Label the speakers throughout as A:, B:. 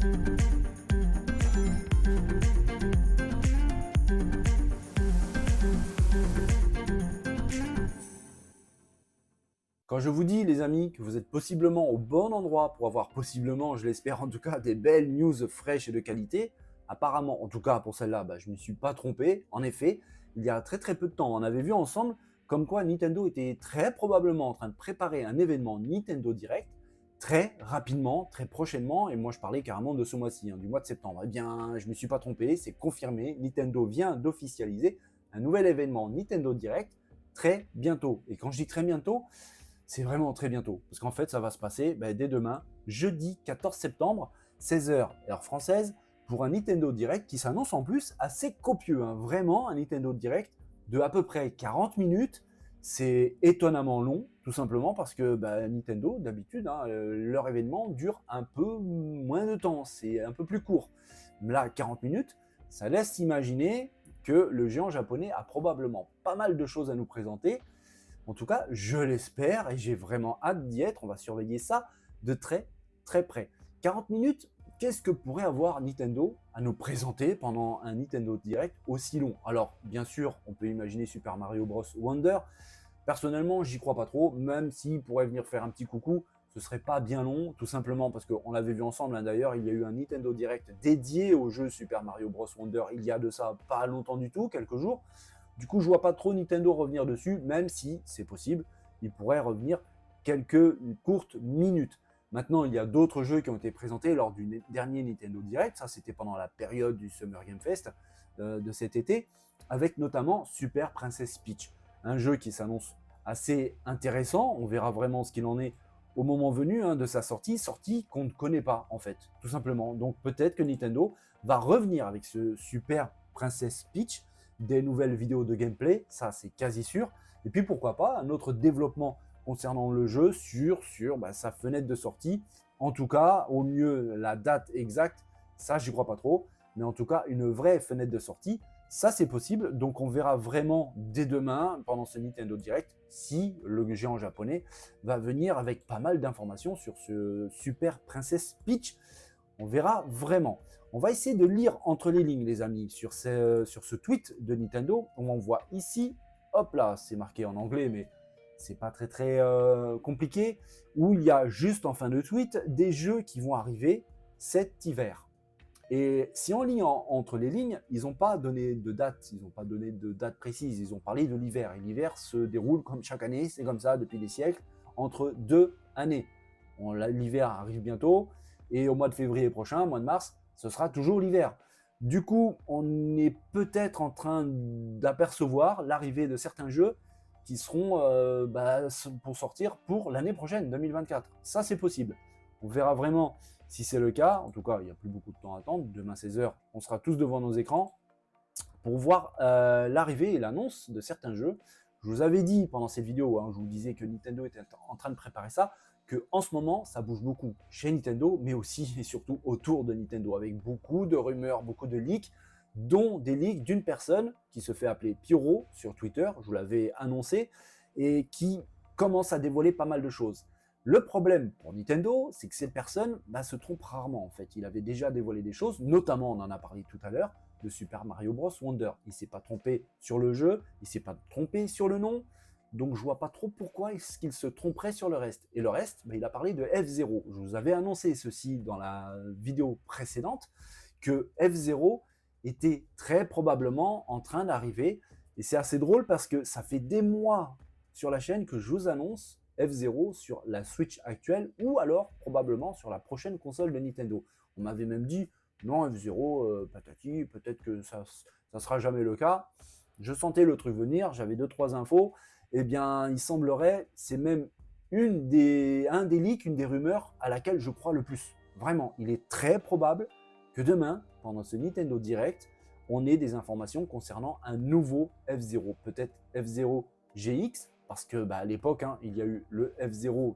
A: Quand je vous dis, les amis, que vous êtes possiblement au bon endroit pour avoir possiblement, je l'espère en tout cas, des belles news fraîches et de qualité, apparemment, en tout cas pour celle-là, je ne me suis pas trompé. En effet, il y a très peu de temps, on avait vu ensemble comme quoi Nintendo était très probablement en train de préparer un événement Nintendo Direct très rapidement, très prochainement, et moi je parlais carrément de ce mois-ci, du mois de septembre. Eh bien, je ne me suis pas trompé, c'est confirmé, Nintendo vient d'officialiser un nouvel événement Nintendo Direct très bientôt. Et quand je dis très bientôt, c'est vraiment très bientôt. Parce qu'en fait, ça va se passer dès demain, jeudi 14 septembre, 16 h, heure française, pour un Nintendo Direct qui s'annonce en plus assez copieux. Vraiment, un Nintendo Direct de à peu près 40 minutes. C'est étonnamment long, tout simplement parce que Nintendo, d'habitude, leur événement dure un peu moins de temps. C'est un peu plus court. Là, 40 minutes, ça laisse imaginer que le géant japonais a probablement pas mal de choses à nous présenter. En tout cas, je l'espère et j'ai vraiment hâte d'y être. On va surveiller ça de très près. 40 minutes, qu'est-ce que pourrait avoir Nintendo à nous présenter pendant un Nintendo Direct aussi long? Alors, bien sûr, on peut imaginer Super Mario Bros. Wonder. Personnellement, j'y crois pas trop, même s'il pourrait venir faire un petit coucou, ce serait pas bien long, tout simplement parce qu'on l'avait vu ensemble. D'ailleurs, il y a eu un Nintendo Direct dédié au jeu Super Mario Bros. Wonder il y a de ça pas longtemps du tout, quelques jours. Du coup, je vois pas trop Nintendo revenir dessus, même si c'est possible, il pourrait revenir quelques courtes minutes. Maintenant, il y a d'autres jeux qui ont été présentés lors du dernier Nintendo Direct, ça c'était pendant la période du Summer Game Fest de cet été, avec notamment Super Princess Peach, un jeu qui s'annonce assez intéressant, on verra vraiment ce qu'il en est au moment venu de sa sortie qu'on ne connaît pas en fait, tout simplement. Donc peut-être que Nintendo va revenir avec ce Super Princess Peach, des nouvelles vidéos de gameplay, ça c'est quasi sûr. Et puis pourquoi pas un autre développement concernant le jeu sur sa fenêtre de sortie. En tout cas, au mieux la date exacte, ça j'y crois pas trop, mais en tout cas une vraie fenêtre de sortie, ça c'est possible. Donc on verra vraiment dès demain, pendant ce Nintendo Direct, si le géant japonais va venir avec pas mal d'informations sur ce Super Princess Peach. On verra vraiment. On va essayer de lire entre les lignes, les amis, sur ce tweet de Nintendo. On voit ici, hop là, c'est marqué en anglais, mais c'est pas très compliqué, où il y a juste en fin de tweet des jeux qui vont arriver cet hiver. Et si on lit entre les lignes, ils n'ont pas donné de date, ils n'ont pas donné de date précise, ils ont parlé de l'hiver. Et l'hiver se déroule comme chaque année, c'est comme ça depuis des siècles, entre 2 années. L'hiver arrive bientôt, et au mois de février prochain, mois de mars, ce sera toujours l'hiver. Du coup, on est peut-être en train d'apercevoir l'arrivée de certains jeux qui seront pour sortir pour l'année prochaine, 2024. Ça, c'est possible. On verra vraiment si c'est le cas. En tout cas, il n'y a plus beaucoup de temps à attendre. Demain, 16 h, on sera tous devant nos écrans pour voir l'arrivée et l'annonce de certains jeux. Je vous avais dit pendant cette vidéo, je vous disais que Nintendo était en train de préparer ça, qu'en ce moment, ça bouge beaucoup chez Nintendo, mais aussi et surtout autour de Nintendo, avec beaucoup de rumeurs, beaucoup de leaks, dont des leaks d'une personne qui se fait appeler Pyro sur Twitter, je vous l'avais annoncé, et qui commence à dévoiler pas mal de choses. Le problème pour Nintendo, c'est que cette personne se trompe rarement en fait. Il avait déjà dévoilé des choses, notamment on en a parlé tout à l'heure, de Super Mario Bros. Wonder. Il ne s'est pas trompé sur le jeu, il ne s'est pas trompé sur le nom, donc je vois pas trop pourquoi est-ce qu'il se tromperait sur le reste. Et le reste, il a parlé de F-Zero. Je vous avais annoncé ceci dans la vidéo précédente, que F-Zero était très probablement en train d'arriver. Et c'est assez drôle parce que ça fait des mois sur la chaîne que je vous annonce F-Zero sur la Switch actuelle ou alors probablement sur la prochaine console de Nintendo. On m'avait même dit non, F-Zero, patati, peut-être que ça sera jamais le cas. Je sentais le truc venir, j'avais 2-3 infos. Eh bien, il semblerait, c'est même un des leaks, une des rumeurs à laquelle je crois le plus. Vraiment, il est très probable que demain, pendant ce Nintendo Direct, on ait des informations concernant un nouveau F-Zero. Peut-être F-Zero GX, parce que à l'époque, il y a eu le F-Zero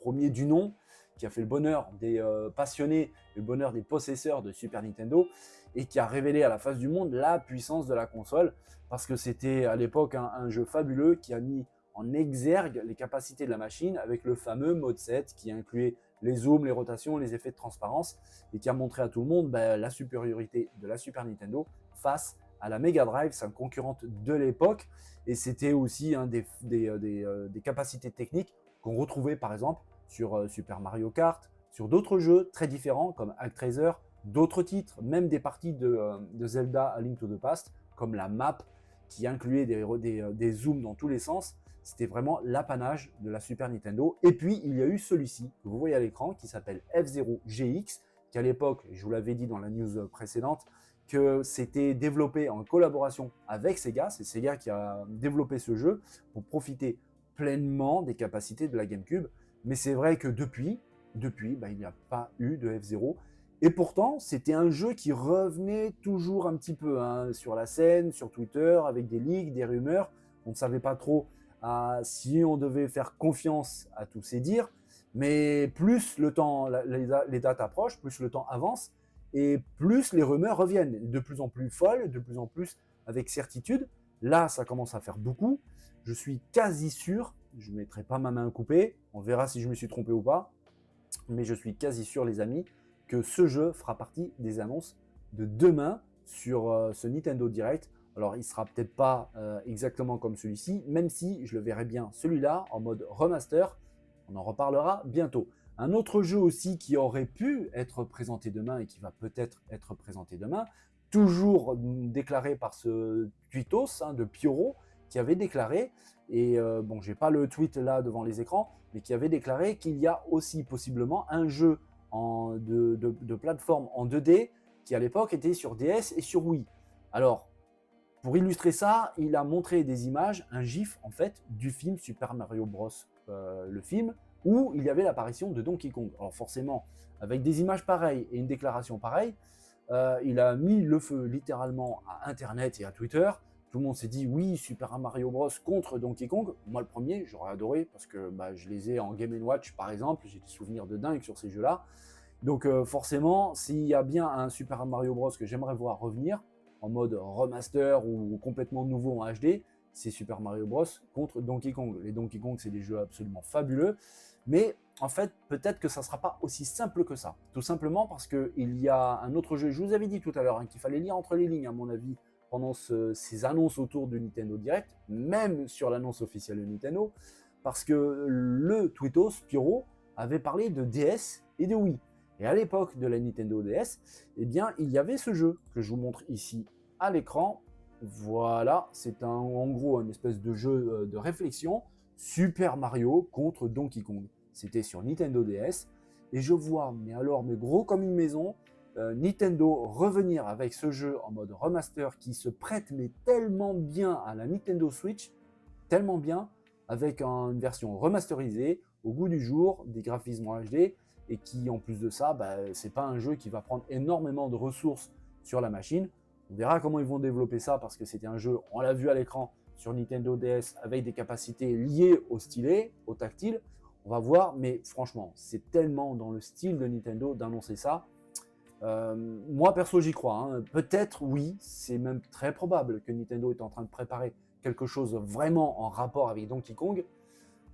A: premier du nom, qui a fait le bonheur des passionnés, le bonheur des possesseurs de Super Nintendo, et qui a révélé à la face du monde la puissance de la console, parce que c'était à l'époque un jeu fabuleux qui a mis en exergue les capacités de la machine avec le fameux mode 7 qui incluait les zooms, les rotations, les effets de transparence, et qui a montré à tout le monde la supériorité de la Super Nintendo face à la Mega Drive, sa concurrente de l'époque, et c'était aussi des capacités techniques qu'on retrouvait par exemple sur Super Mario Kart, sur d'autres jeux très différents comme ActRaiser, d'autres titres, même des parties de Zelda A Link to the Past, comme la map qui incluait des zooms dans tous les sens. C'était vraiment l'apanage de la Super Nintendo. Et puis, il y a eu celui-ci, que vous voyez à l'écran, qui s'appelle F-Zero GX, qui à l'époque, je vous l'avais dit dans la news précédente, que c'était développé en collaboration avec Sega. C'est Sega qui a développé ce jeu pour profiter pleinement des capacités de la GameCube. Mais c'est vrai que depuis, il n'y a pas eu de F-Zero. Et pourtant, c'était un jeu qui revenait toujours un petit peu sur la scène, sur Twitter, avec des leaks, des rumeurs. On ne savait pas trop si on devait faire confiance à tous ces dires. Mais plus le temps, les dates approchent, plus le temps avance, et plus les rumeurs reviennent, de plus en plus folles, de plus en plus avec certitude. Là, ça commence à faire beaucoup. Je suis quasi sûr, je ne mettrai pas ma main coupée, on verra si je me suis trompé ou pas, mais je suis quasi sûr, les amis, que ce jeu fera partie des annonces de demain sur ce Nintendo Direct. Alors, il ne sera peut-être pas exactement comme celui-ci, même si je le verrai bien celui-là en mode remaster. On en reparlera bientôt. Un autre jeu aussi qui aurait pu être présenté demain et qui va peut-être être présenté demain, toujours déclaré par ce tweetos de Pyoro, qui avait déclaré, et bon, j'ai pas le tweet là devant les écrans, mais qui avait déclaré qu'il y a aussi possiblement un jeu de plateforme en 2D qui à l'époque était sur DS et sur Wii. Alors, pour illustrer ça, il a montré des images, un gif en fait, du film Super Mario Bros. Le film, où il y avait l'apparition de Donkey Kong. Alors forcément, avec des images pareilles et une déclaration pareille, il a mis le feu littéralement à Internet et à Twitter. Tout le monde s'est dit oui, Super Mario Bros contre Donkey Kong. Moi le premier, j'aurais adoré parce que je les ai en Game & Watch par exemple. J'ai des souvenirs de dingue sur ces jeux-là. Donc forcément, s'il y a bien un Super Mario Bros que j'aimerais voir revenir en mode remaster ou complètement nouveau en HD, c'est Super Mario Bros contre Donkey Kong. Les Donkey Kong, c'est des jeux absolument fabuleux, mais en fait, peut-être que ça ne sera pas aussi simple que ça. Tout simplement parce qu'il y a un autre jeu, je vous avais dit tout à l'heure, qu'il fallait lire entre les lignes, à mon avis, pendant ces annonces autour du Nintendo Direct, même sur l'annonce officielle de Nintendo, parce que le tweetos, Pyro, avait parlé de DS et de Wii. Et à l'époque de la Nintendo DS, eh bien, il y avait ce jeu que je vous montre ici à l'écran. Voilà, c'est en gros une espèce de jeu de réflexion, Super Mario contre Donkey Kong. C'était sur Nintendo DS. Et je vois, mais gros comme une maison, Nintendo revenir avec ce jeu en mode remaster qui se prête mais tellement bien à la Nintendo Switch, tellement bien, avec une version remasterisée, au goût du jour, des graphismes en HD, et qui en plus de ça, c'est pas un jeu qui va prendre énormément de ressources sur la machine. On verra comment ils vont développer ça parce que c'était un jeu, on l'a vu à l'écran sur Nintendo DS avec des capacités liées au stylet, au tactile. On va voir, mais franchement, c'est tellement dans le style de Nintendo d'annoncer ça. Moi perso, j'y crois. Peut-être, oui, c'est même très probable que Nintendo est en train de préparer quelque chose vraiment en rapport avec Donkey Kong.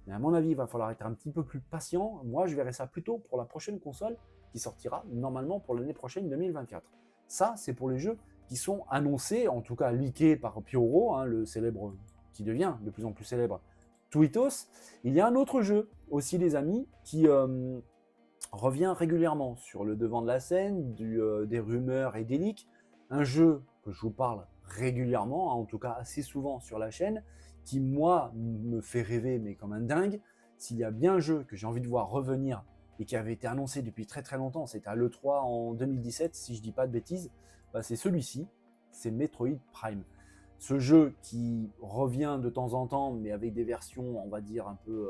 A: Mais à mon avis, il va falloir être un petit peu plus patient. Moi, je verrai ça plutôt pour la prochaine console qui sortira normalement pour l'année prochaine 2024. Ça, c'est pour les jeux qui sont annoncés, en tout cas leakés par Pyoro, le célèbre, qui devient de plus en plus célèbre, Tweetos. Il y a un autre jeu aussi, les amis, qui revient régulièrement sur le devant de la scène, des rumeurs et des leaks. Un jeu que je vous parle régulièrement, en tout cas assez souvent sur la chaîne, qui moi me fait rêver mais comme un dingue. S'il y a bien un jeu que j'ai envie de voir revenir et qui avait été annoncé depuis très très longtemps, c'était à l'E3 en 2017 si je dis pas de bêtises, c'est celui-ci, c'est Metroid Prime. Ce jeu qui revient de temps en temps, mais avec des versions, on va dire, un peu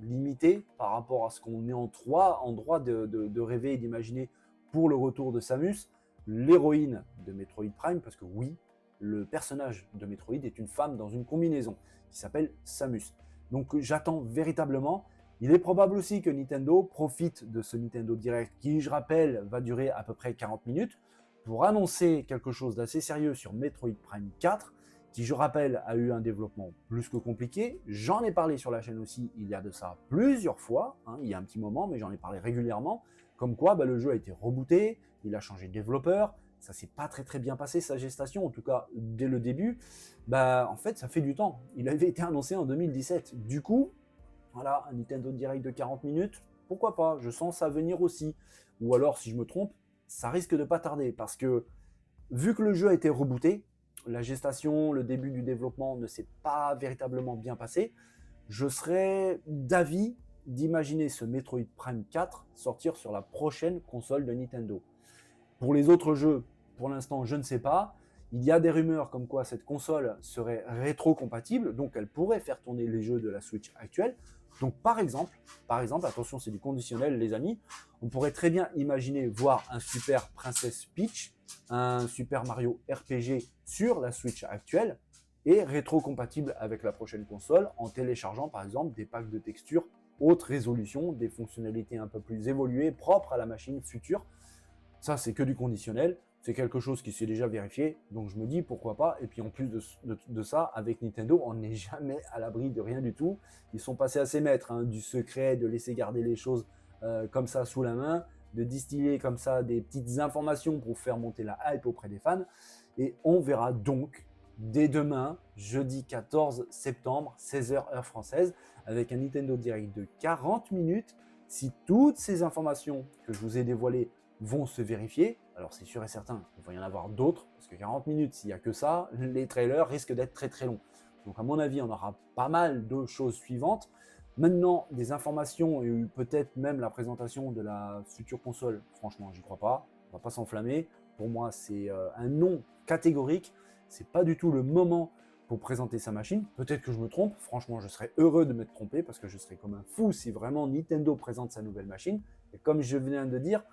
A: limitées par rapport à ce qu'on est en droit de rêver et d'imaginer pour le retour de Samus, l'héroïne de Metroid Prime, parce que oui, le personnage de Metroid est une femme dans une combinaison qui s'appelle Samus. Donc j'attends véritablement. Il est probable aussi que Nintendo profite de ce Nintendo Direct qui, je rappelle, va durer à peu près 40 minutes pour annoncer quelque chose d'assez sérieux sur Metroid Prime 4 qui, je rappelle, a eu un développement plus que compliqué. J'en ai parlé sur la chaîne aussi, il y a de ça plusieurs fois, hein, il y a un petit moment, mais j'en ai parlé régulièrement, comme quoi le jeu a été rebooté, il a changé de développeur, ça s'est pas très bien passé sa gestation, en tout cas dès le début. En fait, ça fait du temps. Il avait été annoncé en 2017. Du coup, voilà, un Nintendo Direct de 40 minutes, pourquoi pas, je sens ça venir aussi. Ou alors, si je me trompe, ça risque de pas tarder, parce que vu que le jeu a été rebooté, la gestation, le début du développement ne s'est pas véritablement bien passé, je serais d'avis d'imaginer ce Metroid Prime 4 sortir sur la prochaine console de Nintendo. Pour les autres jeux, pour l'instant, je ne sais pas. Il y a des rumeurs comme quoi cette console serait rétro-compatible, donc elle pourrait faire tourner les jeux de la Switch actuelle. Donc par exemple, attention, c'est du conditionnel les amis, on pourrait très bien imaginer voir un Super Princess Peach, un Super Mario RPG sur la Switch actuelle et rétro-compatible avec la prochaine console en téléchargeant par exemple des packs de textures haute résolution, des fonctionnalités un peu plus évoluées, propres à la machine future. Ça, c'est que du conditionnel. C'est quelque chose qui s'est déjà vérifié. Donc, je me dis pourquoi pas. Et puis, en plus de ça, avec Nintendo, on n'est jamais à l'abri de rien du tout. Ils sont passés à ses maîtres, hein, du secret, de laisser garder les choses comme ça sous la main, de distiller comme ça des petites informations pour faire monter la hype auprès des fans. Et on verra donc dès demain, jeudi 14 septembre, 16h heure française, avec un Nintendo Direct de 40 minutes. Si toutes ces informations que je vous ai dévoilées vont se vérifier, alors c'est sûr et certain, il va y en avoir d'autres, parce que 40 minutes, s'il n'y a que ça, les trailers risquent d'être très longs. Donc à mon avis, on aura pas mal de choses suivantes. Maintenant, des informations et peut-être même la présentation de la future console, franchement, j'y crois pas, on va pas s'enflammer. Pour moi, c'est un non catégorique, c'est pas du tout le moment pour présenter sa machine. Peut-être que je me trompe, franchement, je serais heureux de m'être trompé, parce que je serais comme un fou si vraiment Nintendo présente sa nouvelle machine. Et comme je viens de dire,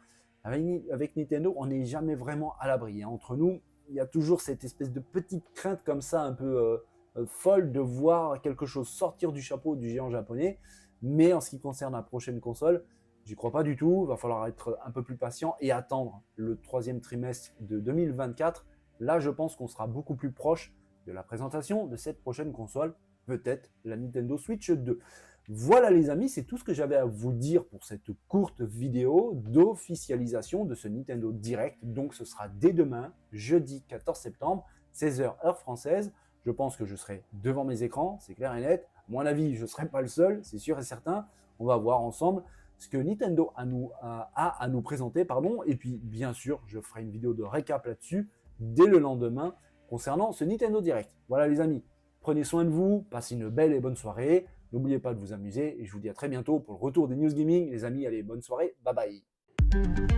A: avec Nintendo, on n'est jamais vraiment à l'abri. Hein. Entre nous, il y a toujours cette espèce de petite crainte comme ça, un peu folle, de voir quelque chose sortir du chapeau du géant japonais. Mais en ce qui concerne la prochaine console, j'y crois pas du tout. Il va falloir être un peu plus patient et attendre le troisième trimestre de 2024. Là, je pense qu'on sera beaucoup plus proche de la présentation de cette prochaine console, peut-être la Nintendo Switch 2. Voilà les amis, c'est tout ce que j'avais à vous dire pour cette courte vidéo d'officialisation de ce Nintendo Direct. Donc ce sera dès demain, jeudi 14 septembre, 16h heure française. Je pense que je serai devant mes écrans, c'est clair et net. À mon avis, je ne serai pas le seul, c'est sûr et certain. On va voir ensemble ce que Nintendo a à nous présenter. Et puis bien sûr, je ferai une vidéo de récap là-dessus dès le lendemain concernant ce Nintendo Direct. Voilà les amis, prenez soin de vous, passez une belle et bonne soirée. N'oubliez pas de vous amuser et je vous dis à très bientôt pour le retour des News Gaming. Les amis, allez, bonne soirée, bye bye.